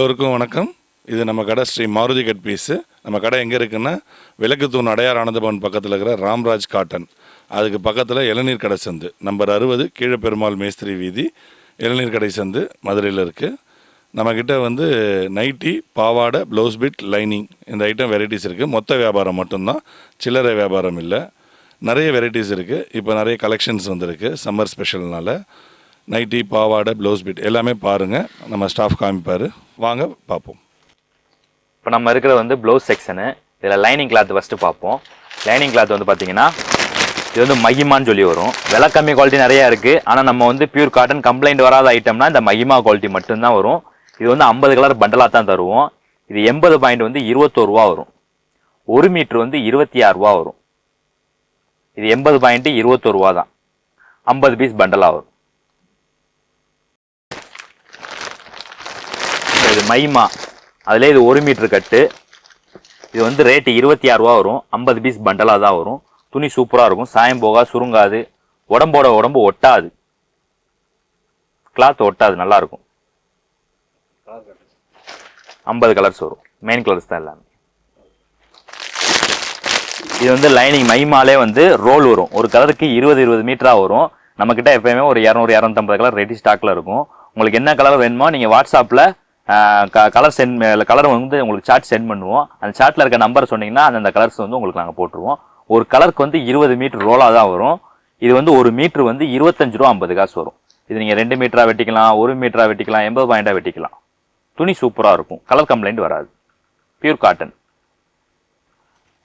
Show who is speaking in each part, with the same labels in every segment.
Speaker 1: எல்லோருக்கும் வணக்கம். இது நம்ம கடை ஸ்ரீ மாருதி கட் பீஸு. நம்ம கடை எங்கே இருக்குன்னா விளக்கு தூண் அடையார் ஆனந்தபவன் பக்கத்தில் இருக்கிற ராம்ராஜ் காட்டன், அதுக்கு பக்கத்தில் இளநீர் கடை சந்து நம்பர் 60 கீழே பெருமாள் மேஸ்திரி வீதி, இளநீர் கடை சந்து மதுரையில் இருக்குது. நம்மக்கிட்ட வந்து நைட்டி, பாவாடை, ப்ளவுஸ் பிட், லைனிங் இந்த ஐட்டம் வெரைட்டிஸ் இருக்குது. மொத்த வியாபாரம் மட்டும்தான், சில்லறை வியாபாரம் இல்லை. நிறைய வெரைட்டிஸ் இருக்குது. இப்போ நிறைய கலெக்ஷன்ஸ் வந்துருக்கு சம்மர் ஸ்பெஷல்னால. நைட்டி, பாவாடை, ப்ளவுஸ் பிட் எல்லாமே பாருங்கள், நம்ம ஸ்டாஃப் காமிப்பார். வாங்க பார்ப்போம்.
Speaker 2: இப்போ நம்ம இருக்கிறது வந்து ப்ளவுஸ் செக்ஷனு. இதில் லைனிங் கிளாத் ஃபஸ்ட்டு பார்ப்போம். லைனிங் கிளாத் வந்து பார்த்தீங்கன்னா இது வந்து மகிமான்னு சொல்லி வரும். விலை கம்மி குவாலிட்டி நிறையா இருக்குது. ஆனால் நம்ம வந்து பியூர் காட்டன் கம்ப்ளைண்ட் வராத ஐட்டம்னா இந்த மகிமா குவாலிட்டி மட்டும்தான் வரும். இது வந்து 50 கலர் பண்டலாக தான் தருவோம். இது 80 பாயிண்ட் வந்து 21 ரூபா வரும். 1 மீட்ரு வந்து 26 ரூபா வரும். இது 80 பாயிண்ட்டு 21 ரூபா தான். 50 பீஸ் பண்டலாக வரும். இது மைமா, அதில் இது 1 மீட்ரு கட்டு. இது வந்து ரேட்டு 26 ரூபா வரும். 50 பீஸ் பண்டலாக தான் வரும். துணி சூப்பராக இருக்கும், சாயம் போகா, சுருங்காது, உடம்பு ஒட்டாது, கிளாத் ஒட்டாது, நல்லாயிருக்கும். 50 கலர்ஸ் வரும். மெயின் கலர்ஸ் தான் எல்லாமே. இது வந்து லைனிங் மைமாலே வந்து ரோல் வரும். ஒரு கலருக்கு 20 மீட்டராக வரும். நம்மக்கிட்ட எப்போயுமே ஒரு 200-250 கலர் ரெடி ஸ்டாக்கில் இருக்கும். உங்களுக்கு என்ன கலர் வேணுமோ நீங்கள் வாட்ஸ்அப்பில் கலர் வந்து உங்களுக்கு சார்ட் சென்ட் பண்ணுவோம். அந்த சார்ட்டில் இருக்க நம்பர் சொன்னீங்கன்னா அந்த கலர்ஸ் வந்து உங்களுக்கு நாங்கள் போட்டுருவோம். ஒரு கலருக்கு வந்து 20 மீட்டர் ரோலாக தான் வரும். இது வந்து 1 மீட்ரு வந்து 25 ரூபா 50 காசு வரும். இது நீங்கள் 2 மீட்டராக வெட்டிக்கலாம், 1 மீட்டராக வெட்டிக்கலாம், 80 பாயிண்டாக வெட்டிக்கலாம். துணி சூப்பராக இருக்கும், கலர் கம்ப்ளைண்ட் வராது. பியூர் காட்டன்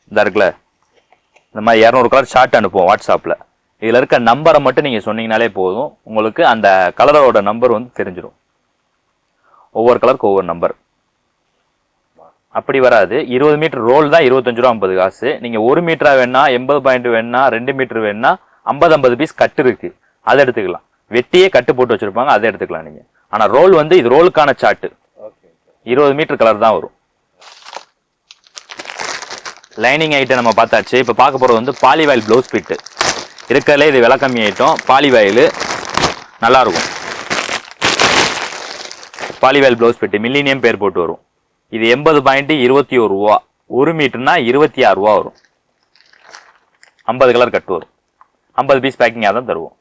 Speaker 2: இந்த இருக்குல்ல, இந்த மாதிரி 200 கலர் சார்ட் அனுப்புவோம் வாட்ஸ்அப்பில். இதில் இருக்க நம்பரை மட்டும் நீங்கள் சொன்னீங்கனாலே போதும், உங்களுக்கு அந்த கலரோட நம்பர் வந்து தெரிஞ்சிடும். ஒவ்வொரு கலருக்கு ஒவ்வொரு நம்பர் அப்படி வராது. 20 மீட்டர் ரோல் தான் 25 ரூபா 50 காசு. நீங்கள் 1 மீட்டரா வேணா, 80 பாயிண்ட் வேணா, 2 மீட்டர் வேணா, 50 பீஸ் கட்டு இருக்கு, அதை எடுத்துக்கலாம். வெட்டியே கட்டு போட்டு வச்சிருப்பாங்க, அதை எடுத்துக்கலாம் நீங்கள். ஆனால் ரோல் வந்து இது ரோலுக்கான சார்ட்டு. 20 மீட்டர் கலர் தான் வரும். லைனிங் ஐட்டம் நம்ம பார்த்தாச்சு. இப்போ பார்க்க போகிறது வந்து பாலிவாயில் ப்ளவுஸ் பிட்டு. இருக்கிறதுல இது விலை கம்மி ஐட்டம். பாலிவாயில் நல்லாயிருக்கும். பாலிவாயில் ப்ளவுஸ் பிட்டு மில்லினியம் பேர் போட்டு வரும். இது 80 பாயிண்ட் 21 ரூபா. 1 மீட்டர்னா 26 ரூபா வரும். 50 கலர் கட்டு வரும். 50 பீஸ் பேக்கிங்காக தான் தருவோம்.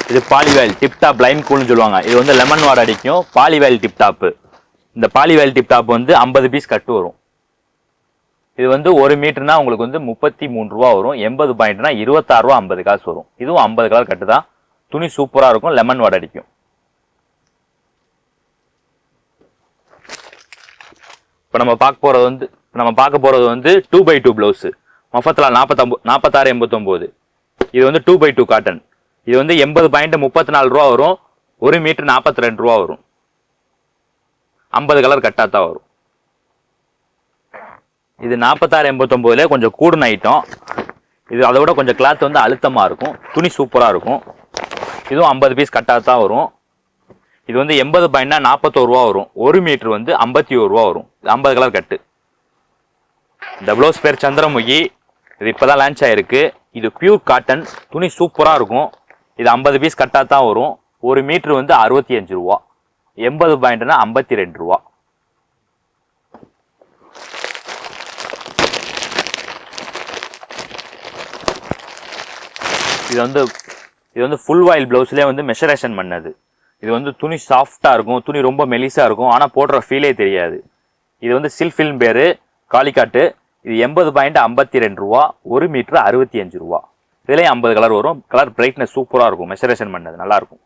Speaker 2: இது பாலிவாயில் டிப்டாப் லைன் கூல்னு சொல்லுவாங்க. இது வந்து லெமன் வாடை அடிக்கும். பாலிவாயில் டிப்டாப்பு. இந்த பாலிவாயில் டிப்டாப் வந்து 50 பீஸ் கட்டு வரும். இது வந்து 1 மீட்டர்னா உங்களுக்கு வந்து 33 ரூபா வரும். 80 பாயிண்ட்னா 26 ரூபா 50 காசு வரும். இதுவும் 50 கலர் கட்டு தான். துணி சூப்பராக இருக்கும், லெமன் வாடை அடிக்கும். இப்போ நம்ம பார்க்க போகிறது வந்து 2x2 ப்ளவுஸு. மொஃபத்தில் 4689. இது வந்து 2x2 காட்டன். இது வந்து 80 பாயிண்ட் 34 ரூபா வரும். 1 மீட்டர் 42 ரூபா வரும். 50 கலர் கட்டாக தான் வரும். இது 4689 கொஞ்சம் கூடுன ஐட்டம். இது அதை விட கொஞ்சம் கிளாத் வந்து அழுத்தமாக இருக்கும். துணி சூப்பராக இருக்கும். இதுவும் 50 பீஸ் கட்டாக தான் வரும். இது வந்து 80 பாயிண்ட்னா 41 ரூபா வரும். 1 மீட்டர் வந்து 51 ரூபா வரும். 50 கலர் கட்டு. இந்த ப்ளவுஸ் பேர் சந்திரமுகி. இது இப்போ தான் லான்ச் ஆகிருக்கு. இது பியூர் காட்டன். துணி சூப்பராக இருக்கும். இது 50 பீஸ் கட்டாக தான் வரும். 1 மீட்ரு வந்து 65 ரூபா. 80 பாயிண்ட்னா 52 ரூபா. இது வந்து ஃபுல் வாயில் ப்ளவுஸ்லேயே வந்து மெஷரேஷன் பண்ணது. இது வந்து துணி சாஃப்டாக இருக்கும், துணி ரொம்ப மெலிசாக இருக்கும், ஆனால் போடுற ஃபீலே தெரியாது. இது வந்து சில் ஃபில்ம் பேர் காலிக்காட்டு. இது 80 பாயிண்ட் 52 ரூபா. 1 மீட்ரு 65 ரூபா. இதுலேயும் 50 கலர் வரும். கலர் பிரைட்னஸ் சூப்பராக இருக்கும், மெஷரேஷன் பண்ணது நல்லாயிருக்கும்.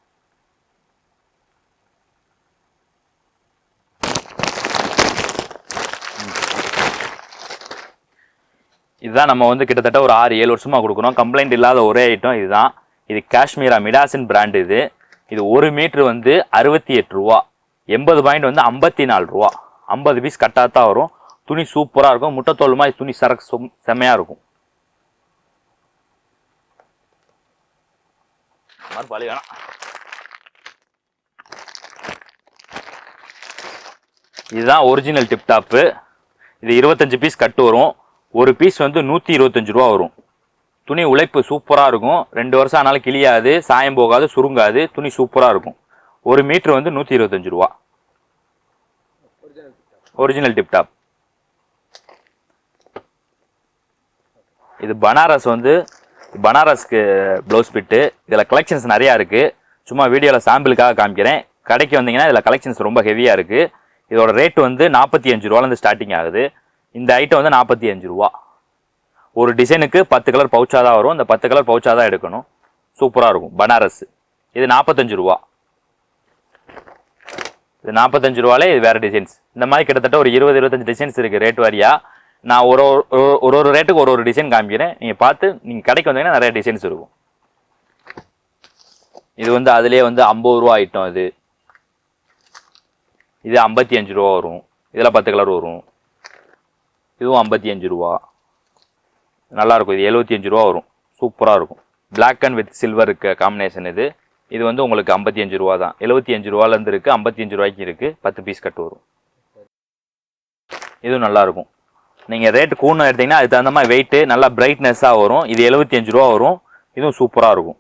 Speaker 2: இதுதான் நம்ம வந்து கிட்டத்தட்ட ஒரு 6-7 வருஷமாக கொடுக்குறோம். கம்ப்ளைண்ட் இல்லாத ஒரே ஐட்டம் இதுதான். இது காஷ்மீரா மிடாசின் பிராண்டு. இது 1 மீட்ரு வந்து 68 ரூபா. 80 பாயிண்ட் வந்து 54 ரூபா. 50 பீஸ் கட்டாக தான் வரும். துணி சூப்பராக இருக்கும். முட்டைத்தோல் மாதிரி துணி சரக்கு செம்மையாக இருக்கும். இதுதான் ஒரிஜினல் டிப்டாப்பு. இது 25 பீஸ் கட்டு வரும். ஒரு பீஸ் வந்து 125 ரூபா வரும். துணி உழைப்பு சூப்பராக இருக்கும். 2 வருஷம் ஆனாலும் கிளியாது, சாயம் போகாது, சுருங்காது. துணி சூப்பராக இருக்கும். 1 மீட்ரு வந்து 125 ரூபா. Original tip top. இது பனாரஸ் வந்து பனாரஸ்க்கு ப்ளவுஸ் பிட்டு. இதில் கலெக்ஷன்ஸ் நிறையா இருக்குது. சும்மா வீடியோவில் சாம்பிளுக்காக காமிக்கிறேன். கடைக்கு வந்தீங்கன்னா இதில் கலெக்ஷன்ஸ் ரொம்ப ஹெவியாக இருக்குது. இதோட ரேட் வந்து 45 ரூபாலேருந்து ஸ்டார்டிங் ஆகுது. இந்த ஐட்டம் வந்து 45 ரூபா. ஒரு டிசைனுக்கு 10 கலர் பவுச்சாக தான் வரும். இந்த 10 கலர் பவுச்சாக தான் எடுக்கணும். சூப்பராக இருக்கும். பனாரஸ் இது 45 ரூபா. இது 45 ரூபாலே இது வேறு டிசைன்ஸ். இந்த மாதிரி கிட்டத்தட்ட ஒரு 20-25 டிசைன்ஸ் இருக்குது ரேட் வாரியாக. நான் ஒரு ரேட்டுக்கு ஒரு டிசைன் காமிக்கிறேன். நீங்கள் பார்த்து நீங்கள் கடைக்கு வந்தீங்கன்னா நிறைய டிசைன்ஸ் இருக்கும். இது வந்து அதுலேயே வந்து 50 ரூபா ஐட்டம். இது 55 ரூபா வரும். இதில் 10 கலர் வரும். இதுவும் 55 ரூபா. நல்லாயிருக்கும். இது 75 ரூபா வரும். சூப்பராக இருக்கும். Black and with silver combination இது. இது வந்து உங்களுக்கு 55 ரூபா தான். 75 ரூபாலேருந்து இருக்குது, 55 ரூபாய்க்கு இருக்குது. 10 பீஸ் கட்டு வரும். இதுவும் நல்லாயிருக்கும். நீங்கள் ரேட்டு கூடணும் எடுத்திங்கன்னா அதுக்கு தகுந்த மாதிரி வெயிட்டு நல்லா பிரைட்னஸாக வரும். இது 75 ரூபா வரும். இதுவும் சூப்பராக இருக்கும்.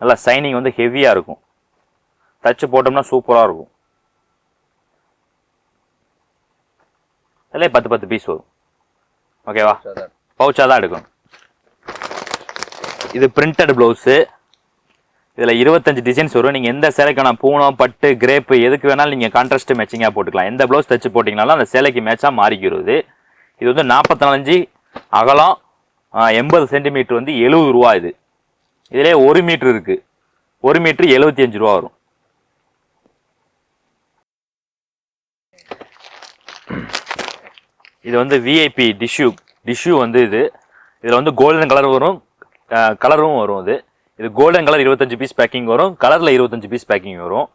Speaker 2: நல்லா சைனிங் வந்து ஹெவியாக இருக்கும். தச்சு போட்டோம்னா சூப்பராக இருக்கும். அதிலே 10 பீஸ் வரும். ஓகேவா? பவுச்சாக தான் எடுக்கணும். இது பிரிண்டட் ப்ளவுஸு. இதில் 25 டிசைன்ஸ் வரும். நீங்கள் எந்த சேலைக்கான பூனம், பட்டு, கிரேப்பு எதுக்கு வேணாலும் நீங்கள் கான்ட்ராஸ்ட் மேட்சிங்காக போட்டுக்கலாம். எந்த ப்ளவுஸ் தச்சு போட்டிங்கனாலும் அந்த சேலைக்கு மேட்சாக மாறிக்கிறது. இது வந்து 45 அகலம், 80 சென்டிமீட்டர் வந்து 70 ரூபா. இதிலே 1 மீட்ரு இருக்குது. 1 மீட்ரு 75 ரூபா வரும். இது வந்து விஐபி டிஷ்யூ வந்து இதில் வந்து கோல்டன் கலர் வரும், கலரும் வரும். இது கோல்டன் கலர் 25 பீஸ் பேக்கிங் வரும். கலரில் 25 பீஸ் பேக்கிங் வரும்.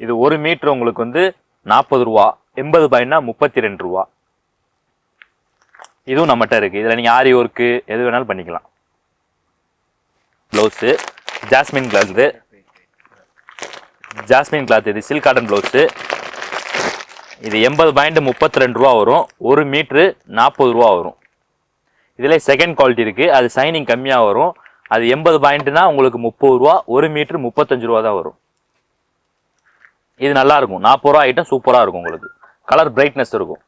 Speaker 2: இது 1 மீட்ரு உங்களுக்கு வந்து 40 ரூபா. 80 பாயிண்ட்னா 32 ரூபா. இதுவும் நம்மகிட்ட இருக்குது. இதில் நீங்கள் ஆரி ஒர்க்கு எது வேணாலும் பண்ணிக்கலாம். Blouse jasmine cloth. இது சில்க் காட்டன் ப்ளவுஸு. இது 80 பாயிண்ட் 32 ரூபா வரும். 1 மீட்ரு 40 ரூபா வரும். இதில் செகண்ட் குவாலிட்டி இருக்குது. அது சைனிங் கம்மியாக வரும். அது 80 பாயிண்ட்னா உங்களுக்கு 30 ரூபா. 1 மீட்ரு 35 ரூபா தான் வரும். இது நல்லாயிருக்கும். 40 ரூபா ஐட்டம் சூப்பராக இருக்கும். உங்களுக்கு கலர் பிரைட்னஸ் இருக்கும்.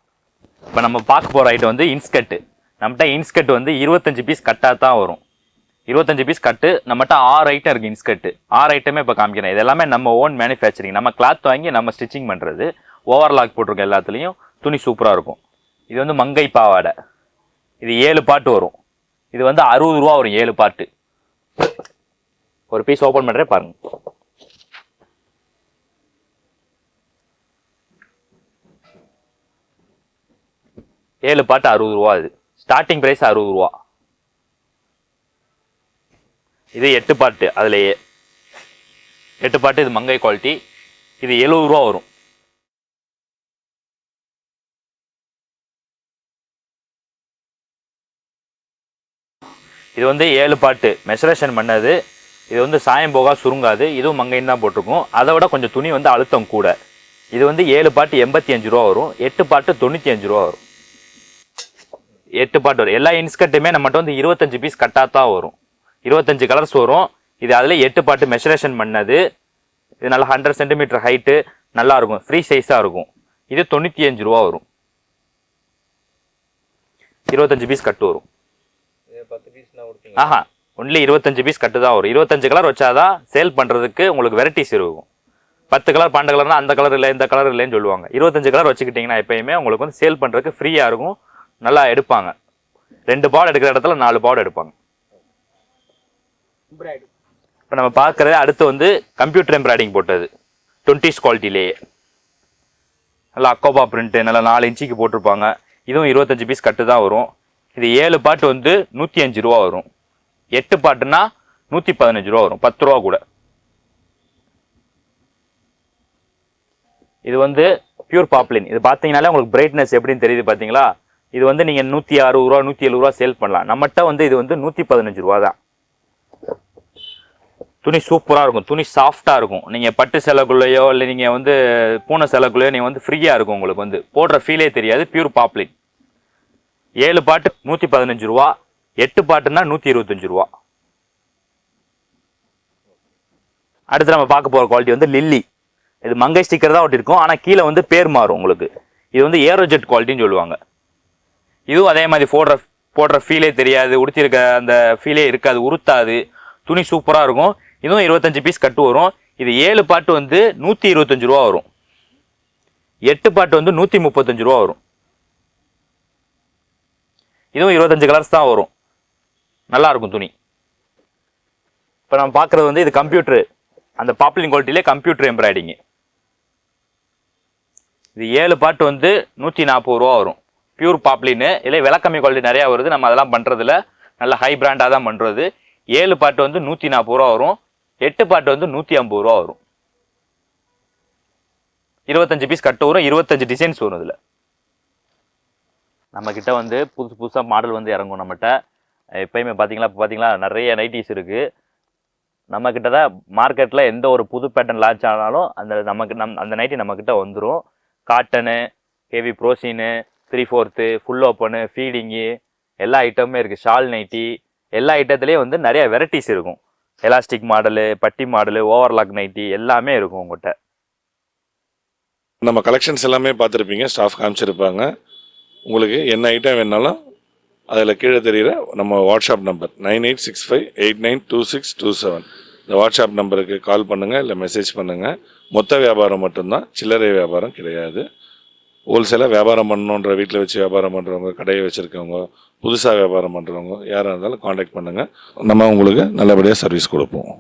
Speaker 2: இப்போ நம்ம பார்க்க போகிற ஐட்டம் வந்து இன்ஸ்கர்ட்டு. நம்மகிட்ட இன்ஸ்கர்ட் வந்து 25 பீஸ் கட்டாக தான் வரும். 25 பீஸ் கட்டு. நம்மகிட்ட 6 ஐட்டம் இருக்குது இன்ஸ்கர்ட்டு. 6 ஐட்டமே இப்போ காமிக்கிறேன். இது எல்லாமே நம்ம ஓன் மேனுஃபேக்சரிங். நம்ம கிளாத் வாங்கி நம்ம ஸ்டிச்சிங் பண்ணுறது. ஓவர்லாக் போட்டிருக்க எல்லாத்துலேயும் துணி சூப்பராக இருக்கும். இது வந்து மங்கை பாவாடை. இது 7 பாட்டு வரும். இது வந்து 60 ரூபா வரும் 7 பாட்டு. ஒரு பீஸ் ஓப்பன் பண்ணுறேன் பாருங்க. ஏழு பாட்டு 60 ரூபா. இது ஸ்டார்டிங் பிரைஸ் 60 ரூபா. இது 8 பாட்டு. அதுலேயே 8 பாட்டு. இது மங்கை குவாலிட்டி. இது 70 ரூபா வரும். இது வந்து 7 பாட்டு மெஷரேஷன் பண்ணது. இது வந்து சாயம் போகா சுருங்காது. இதுவும் மங்கைன்னு தான் போட்டிருக்கும். அதை விட கொஞ்சம் துணி வந்து அழுத்தம் கூட. இது வந்து 7 பாட்டு 85 ரூபா வரும். 8 பாட்டு 95 ரூபா வரும். 8 பாட்டு வரும். எல்லா இன்ஸ்கர்ட்டுமே நம்மகிட்ட வந்து 25 பீஸ் கட்டாக தான் வரும். 25 கலர்ஸ் வரும். இது அதில் 8 பாட்டு மெஷரேஷன் பண்ணது. இது நல்லா 100 சென்டிமீட்டர் ஹைட்டு நல்லா இருக்கும். ஃப்ரீ சைஸாக இருக்கும். இது 95 ரூபா வரும். 25 பீஸ் கட்டு வரும். ஆஹா, ஒன்லி 25 பீஸ் கட்டு தான் வரும். 25 கலர் வச்சாதான் சேல் பண்ணுறதுக்கு உங்களுக்கு வெரைட்டிஸ் இருக்கும். 10 கலர் 12 கலர்னா அந்த கலர் இல்லை இந்த கலர் இல்லைன்னு சொல்லுவாங்க. 25 கலர் வச்சுக்கிட்டிங்கன்னா எப்பயுமே உங்களுக்கு வந்து சேல் பண்ணுறதுக்கு ஃப்ரீயாக இருக்கும். நல்லா எடுப்பாங்க. 2 பாட் எடுக்கிற இடத்துல 4 பாட் எடுப்பாங்க. இப்போ நம்ம பார்க்குறது அடுத்து வந்து கம்ப்யூட்டர் எம்ப்ராய்டிங் போட்டது 20s குவாலிட்டிலேயே. நல்லா அக்கோபா பிரிண்ட்டு நல்லா 4 இன்ச்சுக்கு போட்டிருப்பாங்க. இதுவும் 25 பீஸ் கட்டு தான் வரும். இது 7 பாட்டு வந்து 105 ரூபா வரும். 8 பாட்டுனா 115 ரூபா வரும். 10 ரூபா கூட. இது வந்து பியூர் பாப்லின். இது பார்த்தீங்கன்னாலே உங்களுக்கு பிரைட்னஸ் எப்படின்னு தெரியுது பார்த்தீங்களா? இது வந்து நீங்கள் 160 ரூபா 170 ரூபா சேல் பண்ணலாம். நம்மகிட்ட வந்து இது வந்து 115 ரூபா தான். துணி சூப்பராக இருக்கும். துணி சாஃப்டாக இருக்கும். நீங்கள் பட்டு சேலைக்குள்ளேயோ இல்லை நீங்கள் வந்து பூனை சேலைக்குள்ளேயோ நீங்கள் வந்து ஃப்ரீயாக இருக்கும். உங்களுக்கு வந்து போடுற ஃபீலே தெரியாது. Pure Babylon. 7 பாட்டு 115 ரூபா. 8 பாட்டுனா 125 ரூபா. அடுத்து நம்ம பார்க்க போகிற குவாலிட்டி வந்து லில்லி. இது மங்கை ஸ்டிக்கர் தான் ஒட்டிருக்கும். ஆனால் கீழே வந்து பேர் மாறும் உங்களுக்கு. இது வந்து ஏரோஜெட் குவாலிட்டின்னு சொல்லுவாங்க. இதுவும் அதே மாதிரி போடுற ஃபீலே தெரியாது, உடுத்திருக்க அந்த ஃபீலே இருக்காது, உருத்தாது, துணி சூப்பராக இருக்கும். இதுவும் 25 பீஸ் கட்டு வரும். இது 7 பாட்டு வந்து 125 ரூபா வரும். 8 பாட்டு வந்து 135 ரூபா வரும். இதுவும் 25 கலர்ஸ் தான் வரும். நல்லா இருக்கும் துணி. இப்போ நம்ம பார்க்குறது வந்து இது கம்ப்யூட்டரு, அந்த பாப்புலின் குவாலிட்டியிலே கம்ப்யூட்டர் எம்ப்ராய்டிங்கு. இது 7 பாட்டு வந்து 140 ரூபா வரும். பியூர் பாப்ளின்னு. இல்லை விலை கம்மி குவாலிட்டி நிறையா வருது, நம்ம அதெல்லாம் பண்ணுறதில்ல, நல்ல ஹை பிராண்டாக தான் பண்ணுறது. 7 பாட்டு வந்து 140 ரூபா வரும். 8 பாட்டு வந்து 150 ரூபா வரும். 25 பீஸ் கட்டு வரும். 25 டிசைன்ஸ் வரும். இதில் நம்மக்கிட்ட வந்து புதுசாக மாடல் வந்து இறங்கும். நம்மகிட்ட எப்பயுமே பார்த்தீங்களா நிறைய நைட்டிஸ் இருக்குது. நம்மக்கிட்ட தான் மார்க்கெட்டில் எந்த ஒரு புது பேட்டர்ன் லான்ச் ஆனாலும் அந்த நைட்டி நம்மக்கிட்ட வந்துடும். காட்டனு, ஹெவி ப்ரோசீனு, 3/4, ஃபுல் ஓப்பனு, ஃபீடிங்கு எல்லா ஐட்டமுமே இருக்குது. ஷால் நைட்டி எல்லா ஐட்டத்துலேயும் வந்து நிறைய வெரைட்டிஸ் இருக்கும். எலாஸ்டிக் மாடலு, பட்டி மாடலு, ஓவர்லாக் நைட்டி எல்லாமே இருக்கும் உங்கள்கிட்ட.
Speaker 1: நம்ம கலெக்ஷன்ஸ் எல்லாமே பார்த்துருப்பீங்க, ஸ்டாஃப் காமிச்சிருப்பாங்க. உங்களுக்கு என்ன ஐட்டம் வேணாலும் அதில் கீழே தெரிகிற நம்ம வாட்ஸ்அப் நம்பர் 9865892627 இந்த வாட்ஸ்அப் நம்பருக்கு கால் பண்ணுங்கள், இல்லை மெசேஜ் பண்ணுங்கள். மொத்த வியாபாரம் மட்டும்தான், சில்லறை வியாபாரம் கிடையாது. ஹோல்சேலாக வியாபாரம் பண்ணணுன்ற வீட்டில் வச்சு வியாபாரம் பண்ணுறவங்க, கடையை வச்சுருக்கவங்க, புதுசாக வியாபாரம் பண்ணுறவங்க யாராக இருந்தாலும் காண்டாக்ட் பண்ணுங்கள். நம்ம உங்களுக்கு நல்லபடியாக சர்வீஸ் கொடுப்போம்.